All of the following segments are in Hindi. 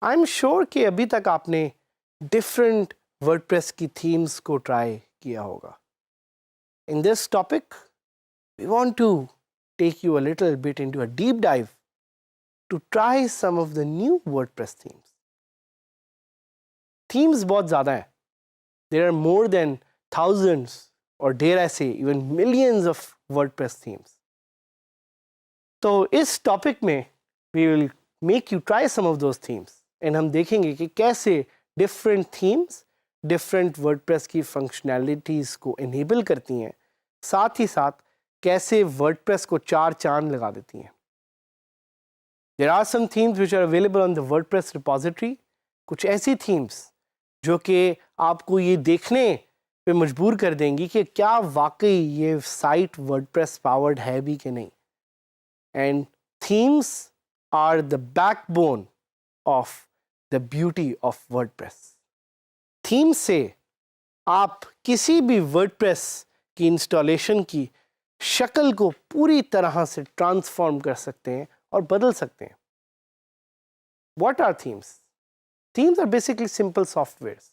आई एम श्योर कि अभी तक आपने डिफरेंट वर्डप्रेस की थीम्स को ट्राई किया होगा. In this topic we want to take you a little bit into a deep dive to try some of the new WordPress themes. Themes बहुत ज़्यादा हैं. There are more than thousands or dare I say even millions of WordPress themes. तो इस टॉपिक में we will make you try some of those themes and हम देखेंगे कि कैसे different themes different WordPress की functionalities को enable करती हैं, साथ ही साथ कैसे वर्डप्रेस को चार चांद लगा देती हैं. There are some themes which are available on the WordPress repository. कुछ ऐसी themes जो कि आपको ये देखने पे मजबूर कर देंगी कि क्या वाकई ये साइट वर्डप्रेस पावर्ड है भी कि नहीं. And themes are the backbone of the beauty of WordPress. Themes से आप किसी भी वर्डप्रेस की इंस्टॉलेशन की शक्ल को पूरी तरह से ट्रांसफॉर्म कर सकते हैं और बदल सकते हैं. What are themes? Themes are basically simple softwares.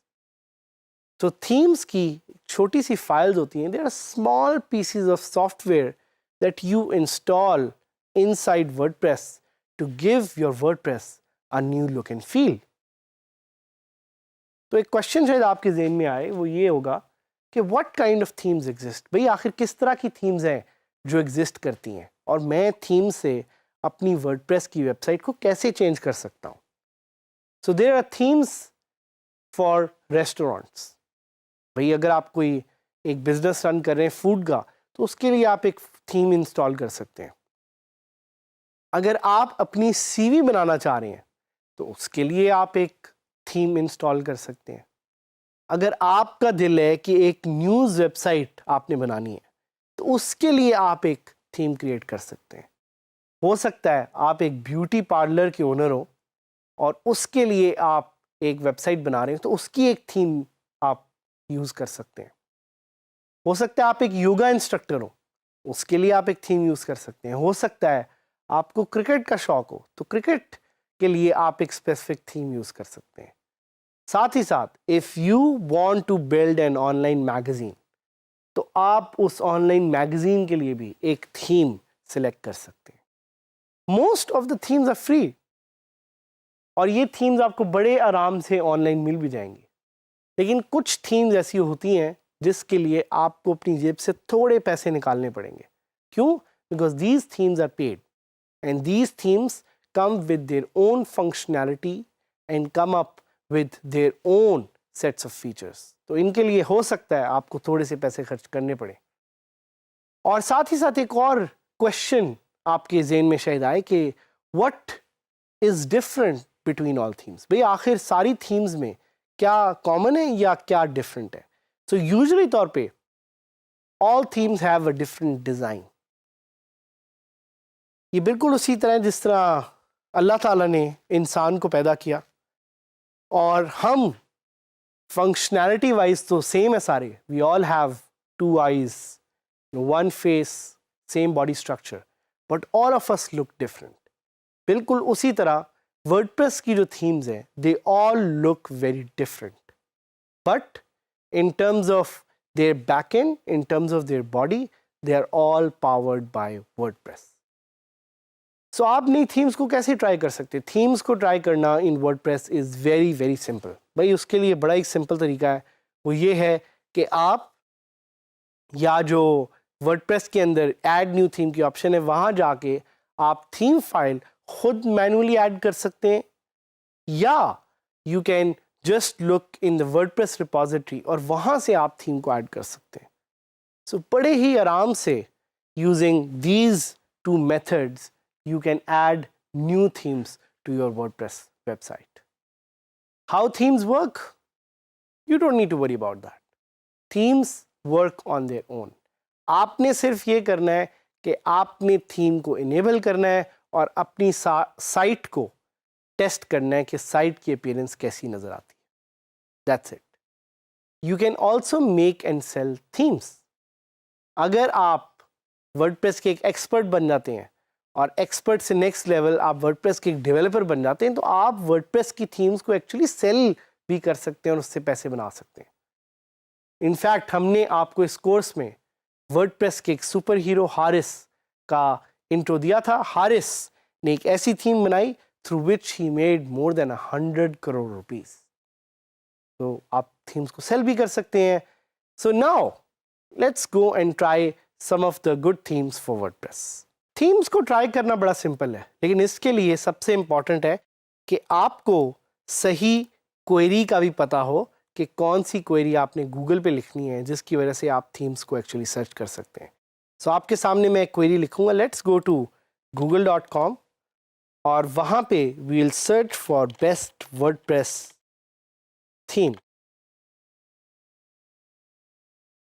So themes की छोटी सी फाइल्स होती हैं. There are small pieces of software that you install inside WordPress to give your WordPress a new look and feel. तो एक क्वेश्चन शायद आपके ज़हन में आए, वो ये होगा कि what kind of themes exist? भाई आखिर किस तरह की थीम्स हैं जो एग्जिस्ट करती हैं और मैं थीम से अपनी वर्डप्रेस की वेबसाइट को कैसे चेंज कर सकता हूँ. So there are themes for restaurants. भाई अगर आप कोई एक बिजनेस रन कर रहे हैं फूड का, तो उसके लिए आप एक थीम इंस्टॉल कर सकते हैं. अगर आप अपनी सीवी बनाना चाह रहे हैं तो उसके लिए आप एक थीम इंस्टॉल कर सकते हैं. अगर आपका दिल है कि एक न्यूज़ वेबसाइट आपने बनानी है तो उसके लिए आप एक थीम क्रिएट कर सकते हैं. हो सकता है आप एक ब्यूटी पार्लर के ओनर हो और उसके लिए आप एक वेबसाइट बना रहे हैं तो उसकी एक थीम आप यूज़ कर सकते हैं. हो सकता है आप एक योगा इंस्ट्रक्टर हो, उसके लिए आप एक थीम यूज़ कर सकते हैं. हो सकता है आपको क्रिकेट का शौक़ हो तो क्रिकेट के लिए आप एक स्पेसिफिक थीम यूज़ कर सकते हैं. साथ ही साथ if you want to build an online magazine तो आप उस ऑनलाइन मैगज़ीन के लिए भी एक थीम सिलेक्ट कर सकते हैं. Most of the themes are free और ये थीम्स आपको बड़े आराम से ऑनलाइन मिल भी जाएंगी. लेकिन कुछ थीम्स ऐसी होती हैं जिसके लिए आपको अपनी जेब से थोड़े पैसे निकालने पड़ेंगे. क्यों? Because these themes are paid and these themes come with their own functionality and come up with their own sets of features. तो इनके लिए हो सकता है आपको थोड़े से पैसे खर्च करने पड़े. और साथ ही साथ एक और क्वेश्चन आपके ज़हन में शायद आए कि what is different between all themes. भाई आखिर सारी थीम्स में क्या कॉमन है या क्या डिफरेंट है. सो यूजुअली तौर पे all themes have a different design. ये बिल्कुल उसी तरह जिस तरह अल्लाह ताला ने इंसान को पैदा किया और हम फंक्शनैलिटी वाइज तो सेम है सारे. We all have two eyes, one face, same body structure, but all of us look different. बिल्कुल उसी तरह वर्डप्रेस की जो थीम्स हैं they all look very different, but in terms of their backend, in terms of their body, they are all powered by WordPress. So आप नई थीम्स को कैसे ट्राई कर सकते हैं? थीम्स को ट्राई करना इन WordPress is very very simple. भाई उसके लिए बड़ा एक सिंपल तरीका है, वो ये है कि आप या जो WordPress के अंदर ऐड न्यू थीम की ऑप्शन है वहाँ जाके आप थीम फाइल खुद मैनुअली ऐड कर सकते हैं, या you can just look in the WordPress repository और वहाँ से आप थीम को ऐड कर सकते हैं. सो बड़े ही आराम से using these two methods you can add new themes to your WordPress website. How themes work? You don't need to worry about that. Themes work on their own. आपने सिर्फ ये करना है कि आपने थीम को इनेबल करना है और अपनी साइट को टेस्ट करना है कि साइट की अपीयरेंस कैसी नज़र आती है. That's it. You can also make and sell themes. अगर आप WordPress के एक एक्सपर्ट बन जाते हैं और एक्सपर्ट से नेक्स्ट लेवल आप वर्डप्रेस के एक डेवलपर बन जाते हैं, तो आप वर्डप्रेस की थीम्स को एक्चुअली सेल भी कर सकते हैं और उससे पैसे बना सकते हैं। इनफैक्ट हमने आपको इस कोर्स में वर्डप्रेस के एक सुपर हीरो हारिस का इंट्रो दिया था। हारिस ने एक ऐसी थीम बनाई through which he made more than 100 crore rupees. तो आप थीम्स को सेल भी कर सकते हैं। So now let's go and try some of the good themes for WordPress. Themes को ट्राई करना बड़ा सिंपल है, लेकिन इसके लिए सबसे इंपॉर्टेंट है कि आपको सही क्वेरी का भी पता हो कि कौन सी क्वेरी आपने गूगल पे लिखनी है जिसकी वजह से आप थीम्स को एक्चुअली सर्च कर सकते हैं। सो आपके सामने मैं क्वेरी लिखूंगा, लेट्स गो टू google.com और वहाँ पे we will search for best WordPress theme.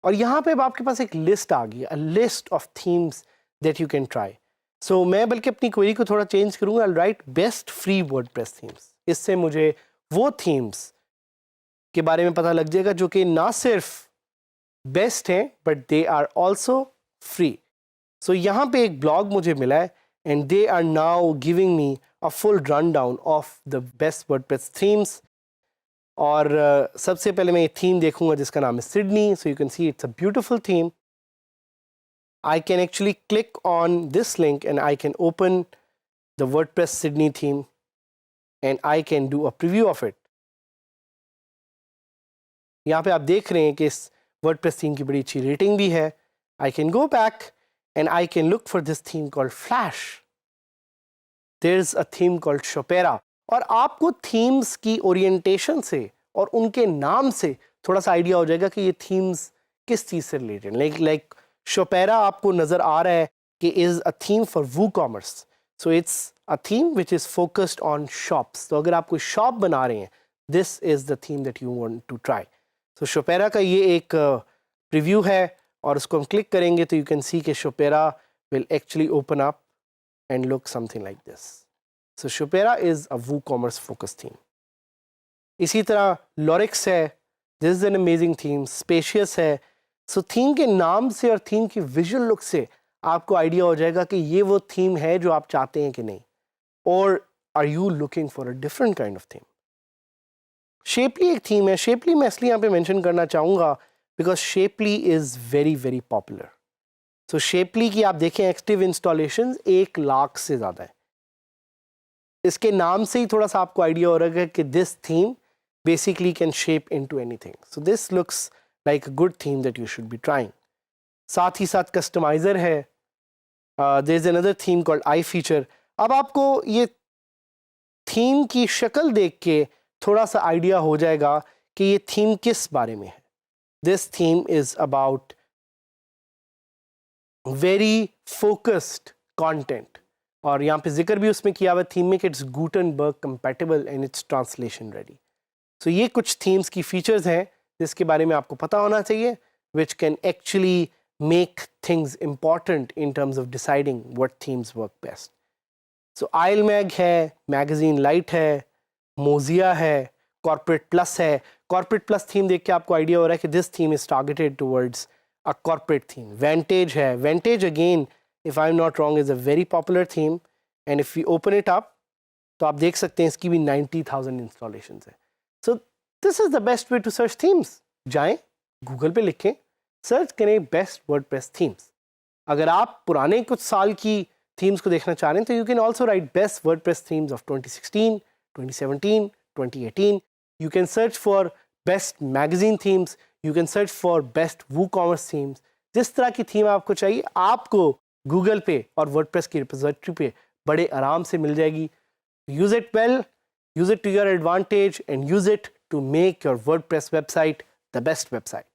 और यहाँ पे अब आपके पास एक लिस्ट आ गई, a list of themes that you can try. So मैं बल्कि अपनी क्वेरी को थोड़ा चेंज करूँगा, I write best free WordPress themes. इससे मुझे वो थीम्स के बारे में पता लग जाएगा जो कि ना सिर्फ बेस्ट हैं but they are also free. So यहाँ पे एक ब्लॉग मुझे मिला है and they are now giving me a full run down of the best WordPress themes. और सबसे पहले मैं ये थीम देखूंगा जिसका नाम है Sydney. So you can see it's a beautiful theme. I can actually click on this link and I can open the WordPress Sydney theme and I can do a preview of it. यहाँ पे आप देख रहे हैं कि इस वर्डप्रेस थीम की बड़ी अच्छी रेटिंग भी है। I can go back and I can look for this theme called Flash. There is a theme called Shopera. और आपको थीम्स की ओरिएंटेशन से और उनके नाम से थोड़ा सा आइडिया हो जाएगा कि ये थीम्स किस चीज़ से रिलेटेड। लाइक शोपेरा आपको नज़र आ रहा है कि is a theme for WooCommerce. So it's a theme which is focused on shops. तो अगर आप कोई शॉप बना रहे हैं, this is the theme that you want to try. तो शोपेरा का ये एक प्रीव्यू है और उसको हम क्लिक करेंगे तो यू कैन सी कि Shopera will actually open up and look something like this. So Shopera is a WooCommerce focus theme. इसी तरह लॉरिक्स है, this is an amazing theme. Spacious है। सो थीम के नाम से और थीम की विजुअल लुक से आपको आइडिया हो जाएगा कि ये वो थीम है जो आप चाहते हैं कि नहीं, और are you looking for a different kind of theme. Shapely एक थीम है। शेपली मैं इसलिए यहाँ पे मेंशन करना चाहूँगा because Shapely is very very popular. So Shapely की आप देखें एक्टिव इंस्टॉलेशंस 1 लाख से ज़्यादा है। इसके नाम से ही थोड़ा सा आपको आइडिया हो रहा है कि this theme basically can shape into anything. So this looks like a good theme that you should be trying. साथ ही साथ कस्टमाइज़र है। There is another theme called iFeature. अब आपको ये थीम की शक्ल देख के थोड़ा सा आइडिया हो जाएगा कि ये थीम किस बारे में है। This theme is about very focused content, और यहाँ पे जिक्र भी उसमें किया हुआ थीम में कि it's Gutenberg compatible and it's translation ready. So ये कुछ थीम्स की फीचर्स हैं जिसके बारे में आपको पता होना चाहिए, which can actually make things important in terms of deciding what themes work best. So आयल मैग है, मैगजीन लाइट है, मोजिया है, कॉर्पोरेट प्लस है। कॉर्पोरेट प्लस थीम देख के आपको आइडिया हो रहा है कि this theme is targeted towards a corporate theme. Vantage है। Vantage again if I am not wrong is a very popular theme and if you open it up तो आप देख सकते हैं इसकी भी 90,000 इंस्टॉलेशन है। So this is the best way to search themes. जाएं गूगल पे लिखें, सर्च करें बेस्ट वर्डप्रेस थीम्स। अगर आप पुराने कुछ साल की थीम्स को देखना चाह रहे हैं तो you can also right best WordPress themes of 2016, 2017, 2018. You can search for best magazine themes. You can search for best WooCommerce themes. जिस तरह की थीम आपको चाहिए आपको गूगल पे और वर्डप्रेस की रिपोजिटरी पे बड़े आराम से मिल जाएगी। Use it well, use it to your advantage and use it to make your WordPress website the best website.